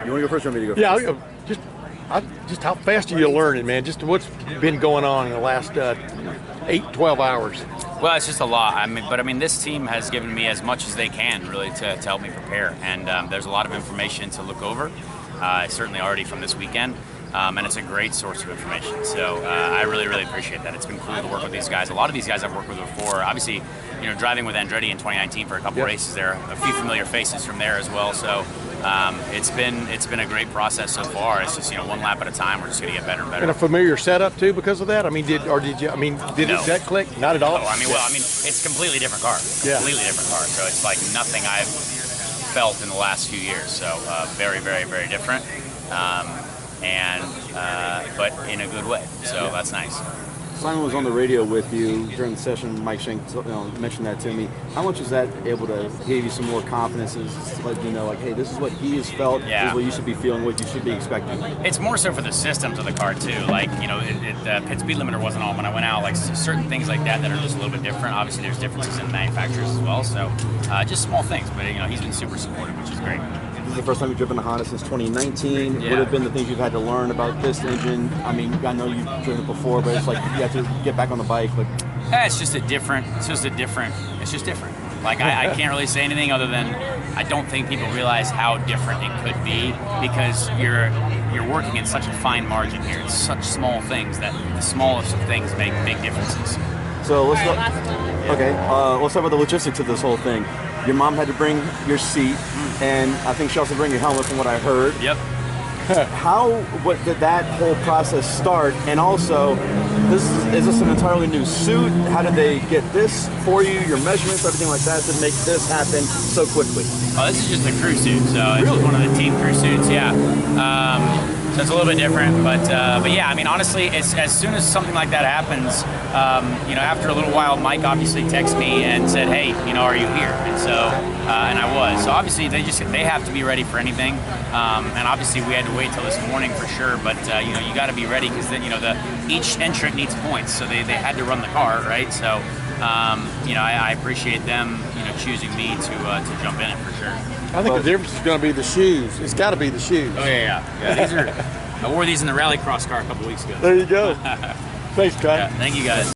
You want to go first or want me to go Yeah, first? just how fast are you learning, man? Just what's been going on in the last 12 hours? Well, it's just a lot. I mean, this team has given me as much as they can, really, to help me prepare. And there's a lot of information to look over, certainly already from this weekend. And it's a great source of information. So I really, really appreciate that. It's been cool to work with these guys. A lot of these guys I've worked with before. Obviously, driving with Andretti in 2019 for a couple races there, a few familiar faces from there as well. So it's been a great process so far. It's just one lap at a time. We're just going to get better and better. And a familiar setup too because of that. I mean, did No. that click? Not at all. No, it's a completely different car. Completely different car. So it's like nothing I've felt in the last few years. So very, very, very different. But in a good way. So that's nice. Simon was on the radio with you during the session. Mike Shank mentioned that to me. How much is that able to give you some more confidence to let you know, like, hey, this is what he has felt, this is what you should be feeling, what you should be expecting? It's more so for the systems of the car, too. Like, the pit speed limiter wasn't on when I went out. Like, certain things like that are just a little bit different. Obviously, there's differences in manufacturers as well. So, just small things. But, he's been super supportive, which is great. This is the first time you've driven a Honda since 2019. What have been the things you've had to learn about this engine? I mean, I know you've driven it before, but it's like you have to get back on the bike. But it's just different. Like, I can't really say anything other than I don't think people realize how different it could be because you're working in such a fine margin here. It's such small things that the smallest of things make big differences. So let's let's talk about the logistics of this whole thing. Your mom had to bring your seat, and I think she also bring your helmet from what I heard. Yep. What did that whole process start? And also, is this an entirely new suit? How did they get this for you, your measurements, everything like that, to make this happen so quickly? Oh, this is just a crew suit, so it's just one of the team crew suits, so it's a little bit different, but yeah, I mean, honestly, as soon as something like that happens, after a little while, Mike obviously texted me and said, hey, are you here? And so, and I was. So obviously, they have to be ready for anything, and obviously we had to wait till this morning for sure, but you got to be ready because then, each entrant needs points, so they had to run the car, right? So, I appreciate them, choosing me to jump in it for sure. I think the difference is going to be the shoes. It's got to be the shoes. Oh yeah. I wore these in the rallycross car a couple weeks ago. There you go. Thanks, Kyle. Thank you guys.